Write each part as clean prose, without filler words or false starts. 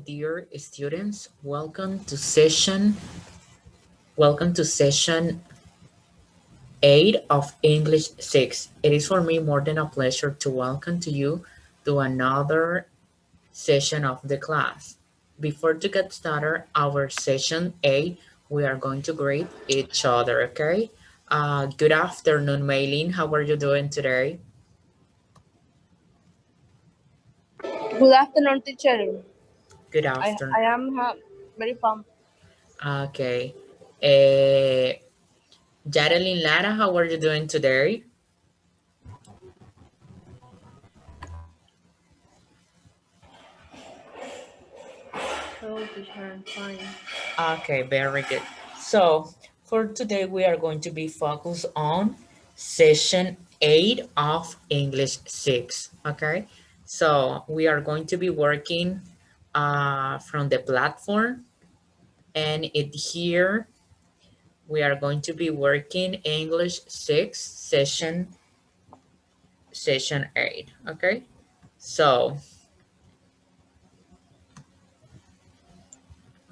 dear students. Welcome to session 8 of English 6. It is for me more than a pleasure to welcome to you to another session of the class. Before to get started, our session 8, we are going to greet each other, okay? Good afternoon, Maylene. How are you doing today? Good afternoon, teacher. Good I afternoon. am very pumped. Okay. Uh, Jadeline Lara, how are you doing today? Hello, teacher. I'm fine. Okay, very good. So for today, we are going to be focused on session 8 of English 6. Okay, so we are going to be working from the platform, and it here we are going to be working English 6 session 8. Okay, so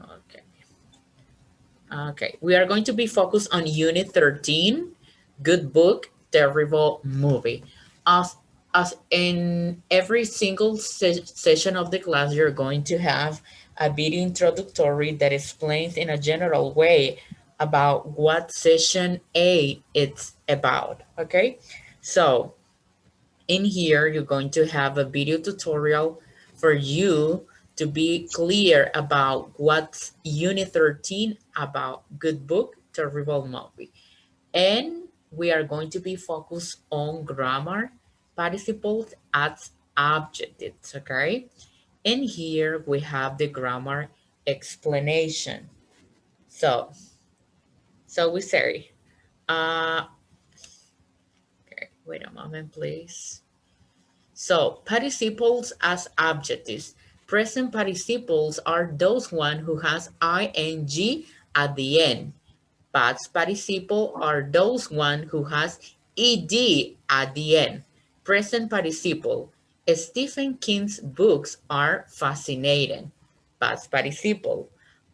okay. Okay, we are going to be focused on Unit 13, Good Book, Terrible Movie. As, as in every single session of the class, you're going to have a video introductory that explains in a general way about what session A it's about, okay? So in here, you're going to have a video tutorial for you to be clear about what's Unit 13 about Good Book, Terrible Movie. And we are going to be focused on grammar, participles as adjectives, okay? And here we have the grammar explanation. So, so we say, uh, okay, wait a moment, please. So participles as adjectives. Present participles are those one who has ing at the end. Past participle are those one who has ed at the end. Present participle. Stephen King's books are fascinating. Past participle.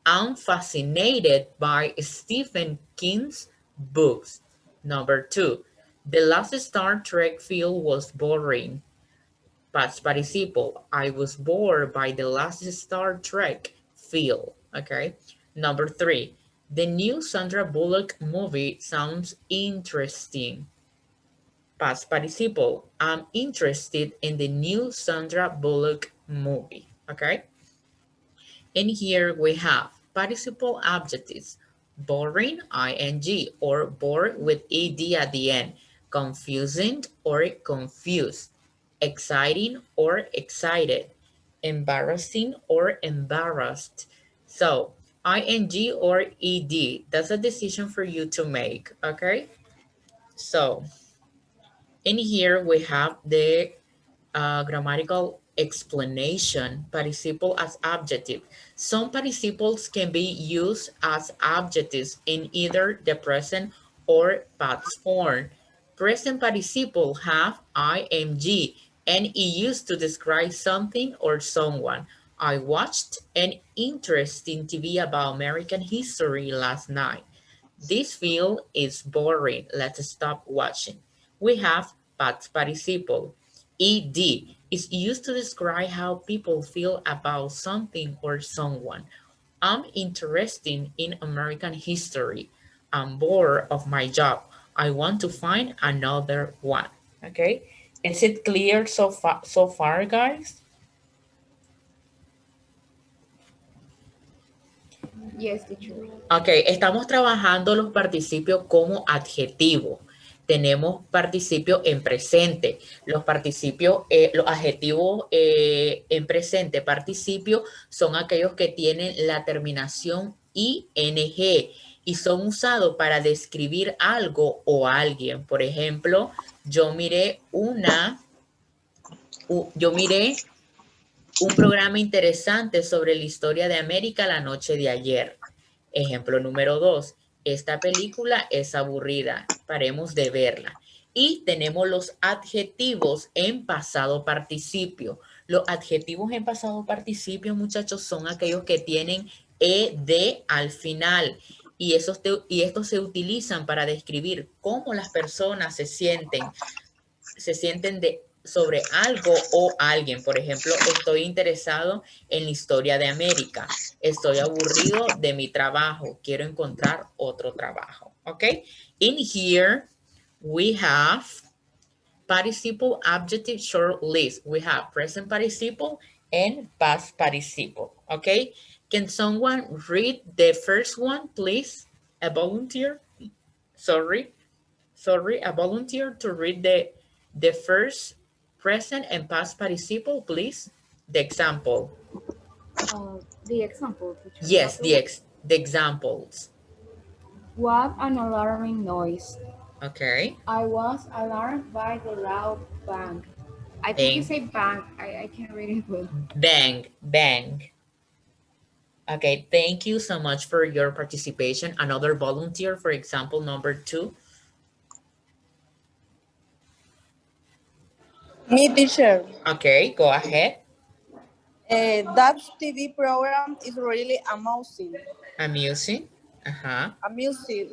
I'm fascinated by Stephen King's books. Number 2. The last Star Trek film was boring. Past participle. I was bored by the last Star Trek film. Okay. Number 3. The new Sandra Bullock movie sounds interesting. Past participle. I'm interested in the new Sandra Bullock movie. Okay. And here we have participle adjectives. Boring, ing, or bored with ed at the end. Confusing or confused. Exciting or excited. Embarrassing or embarrassed. So, ing or ed, that's a decision for you to make, okay? So, in here we have the grammatical explanation, participle as adjective. Some participles can be used as adjectives in either the present or past form. Present participle have ing and is used to describe something or someone. I watched an interesting TV about American history last night. This film is boring. Let's stop watching. We have past participle. Ed is used to describe how people feel about something or someone. I'm interested in American history. I'm bored of my job. I want to find another one. Okay? Is it clear so far, guys? Yes, teacher. Ok, estamos trabajando los participios como adjetivo. Tenemos participio en presente. Los participios, los adjetivos en presente participio son aquellos que tienen la terminación ing y son usados para describir algo o alguien. Por ejemplo, yo miré yo miré un programa interesante sobre la historia de América la noche de ayer. Ejemplo número 2. Esta película es aburrida. Paremos de verla. Y tenemos los adjetivos en pasado participio. Los adjetivos en pasado participio, muchachos, son aquellos que tienen ed al final. Y estos se utilizan para describir cómo las personas se sienten sobre algo o alguien. Por ejemplo, estoy interesado en la historia de América. Estoy aburrido de mi trabajo. Quiero encontrar otro trabajo. ¿Ok? In here, we have participle, adjective, short list. We have present participle and past participle. Okay? Can someone read the first one, please? A volunteer? Sorry. Sorry, a volunteer to read the first present and past participle, please. The example. The example, teacher. Yes, What do you? the examples. What an alarming noise. Okay. I was alarmed by the loud bang. I think you Bang, say bang. I can't read it well. bang, bang. Okay, thank you so much for your participation. Another volunteer, for example, number 2. Me, teacher. Okay, go ahead. That TV program is really amusing. Amusing. Amusing.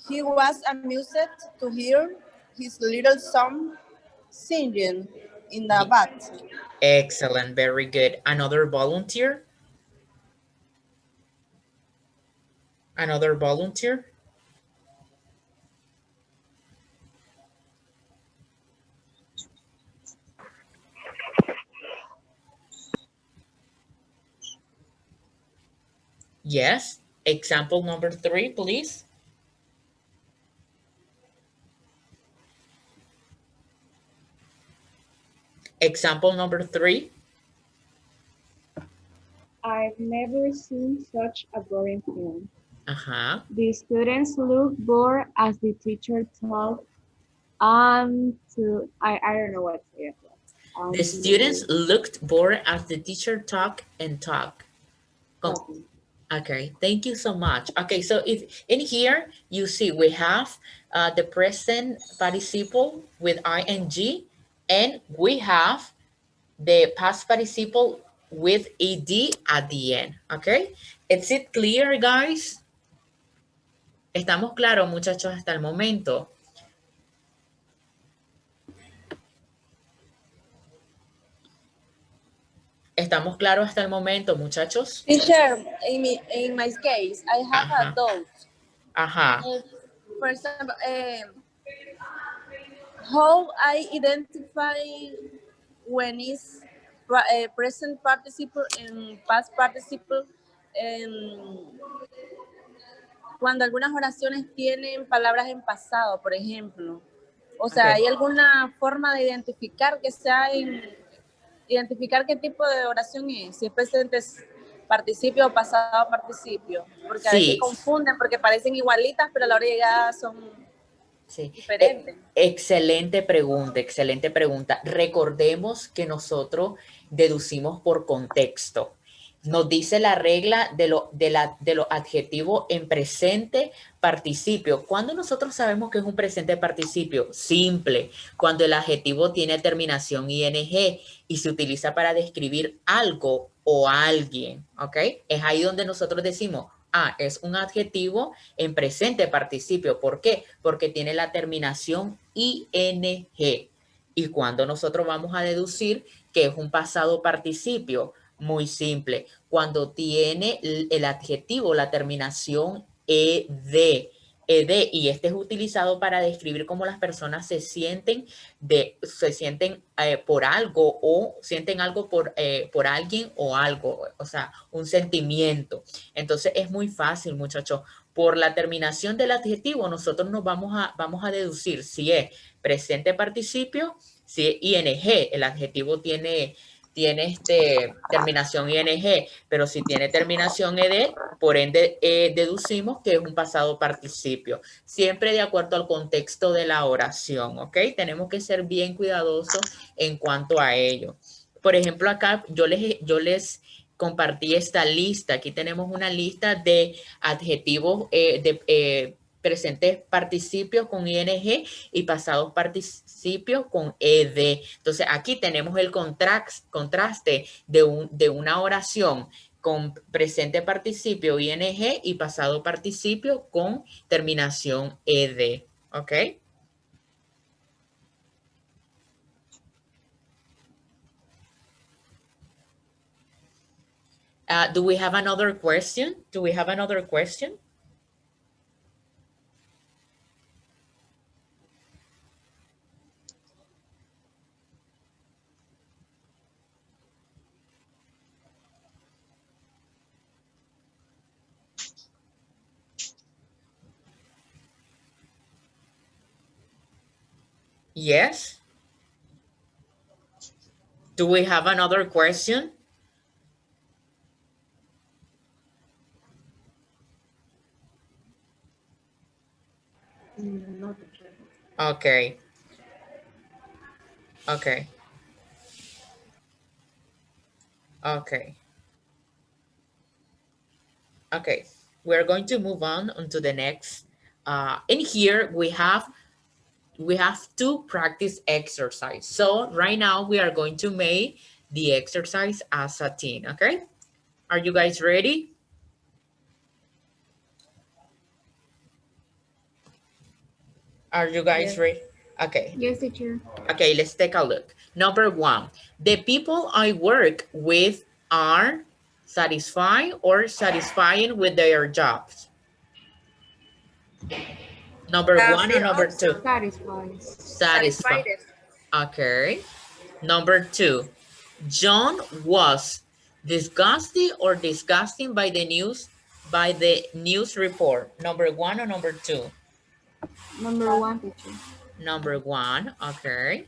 He was amused to hear his little son singing in the Ye- bath. Excellent, very good. Another volunteer. Another volunteer. Yes. Example number 3, please. Example number 3. I've never seen such a boring film. Uh-huh. The students looked bored as the teacher talked on to I don't know what to say. On The students to looked bored as the teacher talked and talked. talking. Okay, thank you so much. Okay, so if in here you see we have the present participle with ing, and we have the past participle with ed at the end. Okay, is it clear, guys? ¿Estamos claros, muchachos, hasta el momento? ¿Estamos claros hasta el momento, muchachos? Teacher, in my case, I have a Ajá, doubt. ajá. For example, how I identify when is present participle and past participle en, cuando algunas oraciones tienen palabras en pasado, por ejemplo. O sea, Okay. ¿hay alguna forma de identificar que sea identificar qué tipo de oración es? Si es presente participio o pasado participio. Porque a veces Sí, confunden porque parecen igualitas, pero a la hora de llegar son sí. diferentes. Excelente pregunta, excelente pregunta. Recordemos que nosotros deducimos por contexto. Nos dice la regla de los adjetivos en presente participio. ¿Cuándo nosotros sabemos que es un presente participio? Simple, cuando el adjetivo tiene terminación ing y se utiliza para describir algo o alguien, ¿ok? Es ahí donde nosotros decimos, ah, es un adjetivo en presente participio. ¿Por qué? Porque tiene la terminación ing. Y cuando nosotros vamos a deducir que es un pasado participio, muy simple, cuando tiene el adjetivo, la terminación ed, y este es utilizado para describir cómo las personas se sienten por algo o sienten algo por alguien o algo, o sea, un sentimiento. Entonces es muy fácil, muchachos. Por la terminación del adjetivo, nosotros nos vamos a deducir si es presente participio, si es ing, el adjetivo tiene terminación ing, pero si tiene terminación ed, por ende deducimos que es un pasado participio, siempre de acuerdo al contexto de la oración, ¿ok? Tenemos que ser bien cuidadosos en cuanto a ello. Por ejemplo, acá yo les compartí esta lista. Aquí tenemos una lista de adjetivos presentes participios con ing y pasados participios con ed. Entonces aquí tenemos el contraste de una oración con presente participio ing y pasado participio con terminación ed. ¿Ok? Do we have another question? Do we have another question? Yes? Do we have another question? Okay. Okay. Okay. Okay. We're going to move on to the next. In here we have two practice exercise. So right now we are going to make the exercise as a team. Okay. Are you guys ready? Are you guys ready? Okay. Yes, teacher. Okay, let's take a look. Number one, the people I work with are satisfied or satisfying with their jobs. Number one or number two? Satisfies. Satisfied. Okay. Number two, John was disgusted or disgusting by the news report. Number one or number two? Number one, teacher. Number one, okay.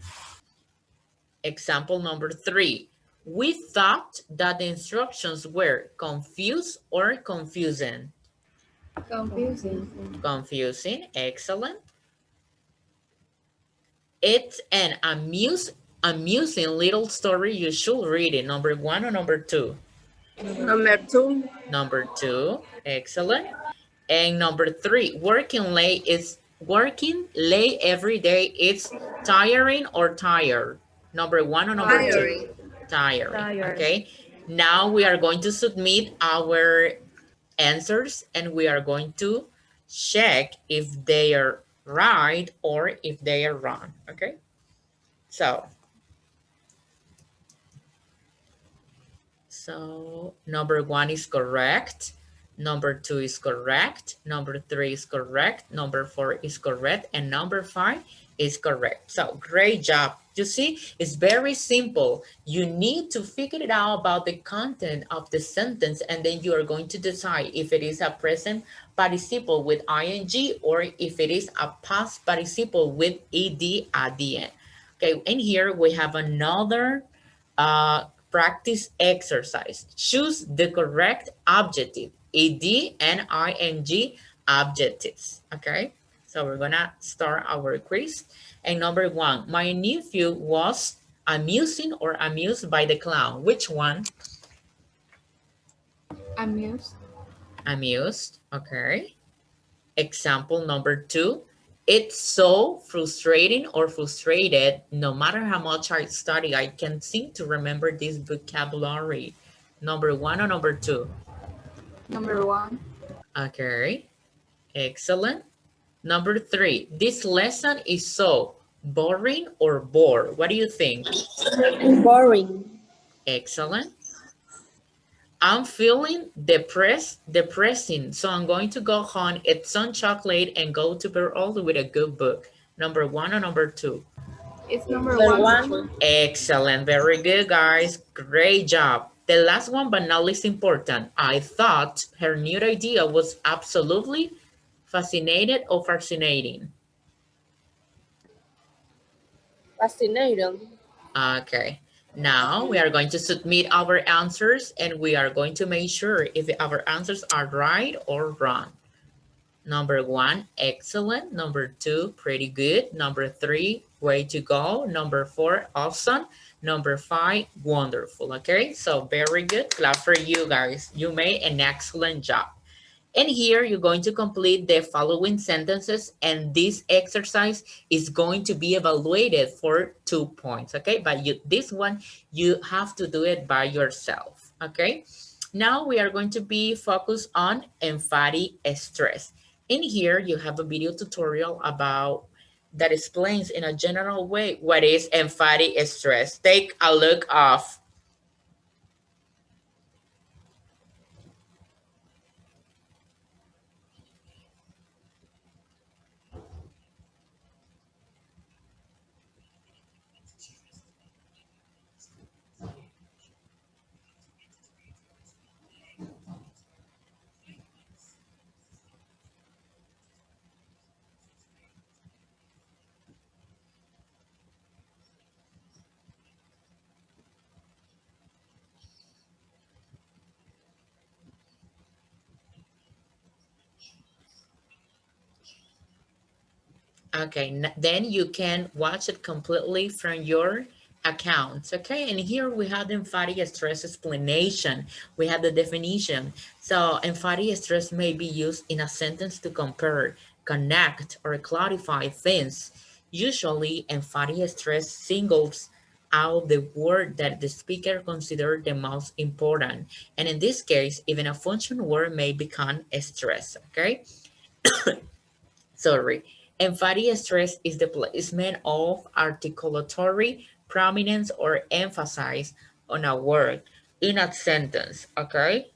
Example number three. We thought that the instructions were confused or confusing. Confusing. Confusing, excellent. It's an amusing little story. You should read it. Number one or number two? Number two. Number two, excellent. And number three, working late every day. It's tiring or tired. Number one or number two? Tiring. Okay. Now we are going to submit our answers and we are going to check if they are right or if they are wrong. Okay. So number one is correct. Number two is correct. Number three is correct. Number four is correct. And number five is correct. So great job. You see, it's very simple. You need to figure it out about the content of the sentence, and then you are going to decide if it is a present participle with ing or if it is a past participle with ed at the end. Okay, and here we have another practice exercise. Choose the correct adjective, ed and ing adjectives. Okay, so we're gonna start our quiz. And number one, my nephew was amusing or amused by the clown. Which one? Amused. Amused, okay. Example number two, it's so frustrating or frustrated. No matter how much I study, I can't seem to remember this vocabulary. Number one or number two? Number one. Okay, excellent. Number three, this lesson is so boring or bored. What do you think? Boring. Excellent. I'm feeling depressing, so I'm going to go home, eat some chocolate, and go to bed early with a good book. Number one or number two? It's number one. Excellent. Very good, guys. Great job. The last one, but not least important. I thought her new idea was absolutely fascinated or fascinating. Fascinating. Okay. Now we are going to submit our answers and we are going to make sure if our answers are right or wrong. Number one, excellent. Number two, pretty good. Number three, way to go. Number four, awesome. Number five, wonderful. Okay, so very good. Clap for you guys. You made an excellent job. And here you're going to complete the following sentences, and this exercise is going to be evaluated for 2 points, okay? But this one, you have to do it by yourself, okay? Now we are going to be focused on emphatic stress. In here, you have a video tutorial about that explains in a general way what is emphatic stress. Take a look of. Okay, then you can watch it completely from your accounts. Okay, and here we have the emphatic stress explanation. We have the definition. So emphatic stress may be used in a sentence to compare, connect, or clarify things. Usually, emphatic stress singles out the word that the speaker considers the most important. And in this case, even a function word may become stress. Okay. Sorry. Emphatic stress is the placement of articulatory prominence or emphasis on a word in a sentence, okay?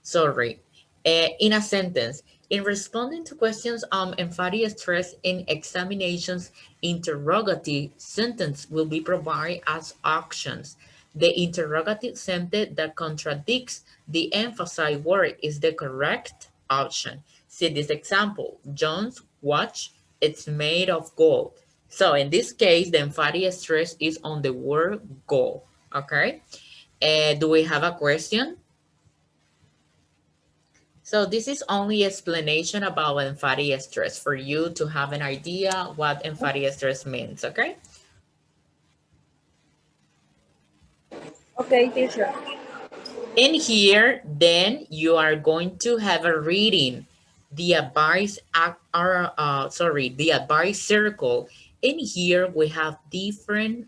Sorry. In a sentence, in responding to questions on emphatic stress in examinations, interrogative sentence will be provided as options. The interrogative sentence that contradicts the emphasized word is the correct option. See this example, John's watch, it's made of gold. So in this case, the emphatic stress is on the word gold, okay? Do we have a question? So this is only explanation about emphatic stress for you to have an idea what emphatic stress means, okay? Okay, teacher. In here, then you are going to have a reading, the advice, the advice circle. In here, we have different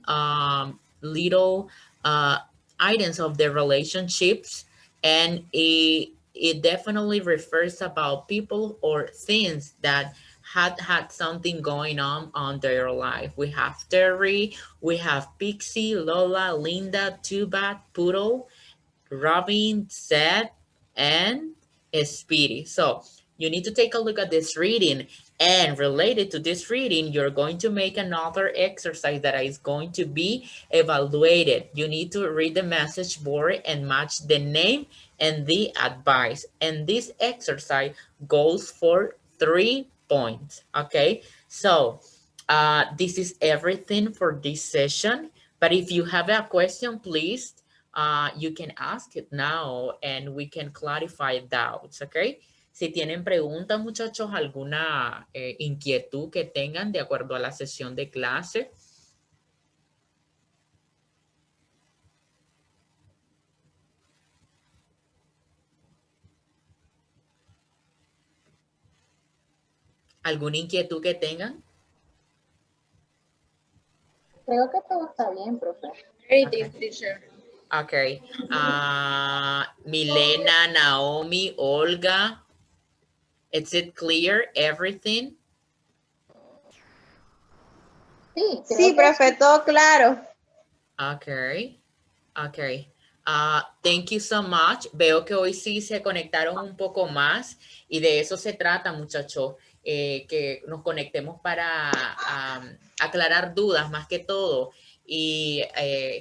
little items of the relationships, and it definitely refers about people or things that had something going on their life. We have Terry, we have Pixie, Lola, Linda, Tubat, Poodle, Robin, Seth, and Speedy. So you need to take a look at this reading, and related to this reading, you're going to make another exercise that is going to be evaluated. You need to read the message board and match the name and the advice. And this exercise goes for 3 points, okay? So this is everything for this session. But if you have a question, please you can ask it now and we can clarify doubts, okay? Si tienen preguntas, muchachos, alguna inquietud que tengan de acuerdo a la sesión de clase. ¿Alguna inquietud que tengan? Creo que todo está bien, profe. Great, teacher. Okay. Milena, Naomi, Olga, is it clear, everything? Sí, Sí, profe, todo claro. Okay. Okay. Thank you so much. Veo que hoy sí se conectaron un poco más y de eso se trata, muchachos, que nos conectemos para aclarar dudas más que todo. Y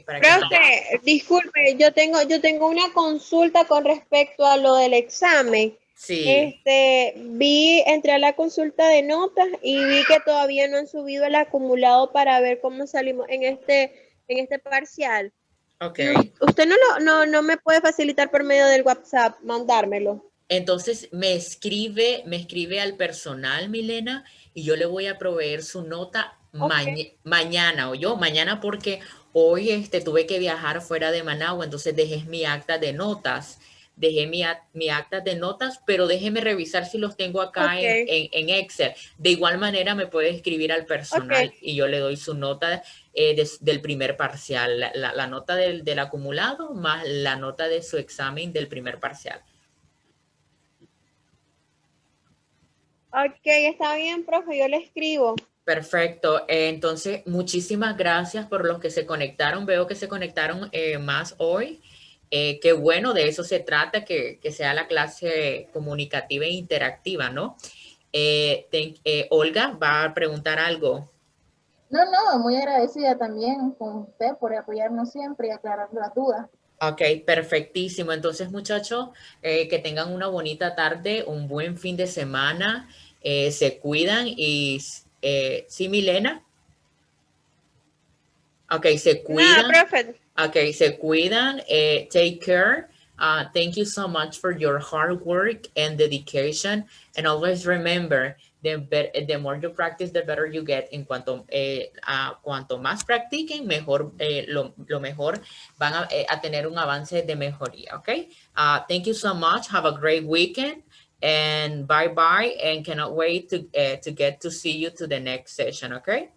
para que Profe, disculpe, yo tengo una consulta con respecto a lo del examen. sí. Entré a la consulta de notas y vi que todavía no han subido el acumulado para ver cómo salimos en este parcial. Ok. Y usted no me puede facilitar por medio del WhatsApp, mandármelo. Entonces me escribe al personal, Milena, y yo le voy a proveer su nota Mañana, o yo, mañana porque hoy tuve que viajar fuera de Managua, entonces dejé mi acta de notas, dejé mi acta de notas, pero déjeme revisar si los tengo acá Ok, en Excel. De igual manera me puede escribir al personal ok. y yo le doy su nota del primer parcial, la nota del acumulado más la nota de su examen del primer parcial. Ok, está bien, profe, yo le escribo. Perfecto. Entonces, muchísimas gracias por los que se conectaron. Veo que se conectaron más hoy. Qué bueno, de eso se trata, que sea la clase comunicativa e interactiva, ¿no? Olga va a preguntar algo. No, no, muy agradecida también con usted por apoyarnos siempre y aclarar las dudas. Ok, perfectísimo. Entonces, muchachos, que tengan una bonita tarde, un buen fin de semana, se cuidan y, sí, Milena. Ok, se Nada, cuidan. profe. Ok, se cuidan. Take care. Thank you so much for your hard work and dedication. And always remember, the more you practice, the better you get. En cuanto más practiquen, mejor, lo mejor van a tener un avance de mejoría. Ok. Thank you so much. Have a great weekend. And bye bye. And cannot wait to get to see you to the next session. Okay.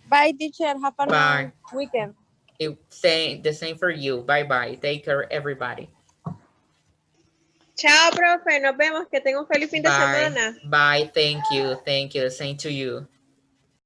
Bye, teacher. Have a Bye. nice weekend. The same for you. Bye bye. Take care, everybody. Chao, profe. Nos vemos. Que tenga un feliz fin de Bye. semana. Bye. Thank you. Thank you. Same to you.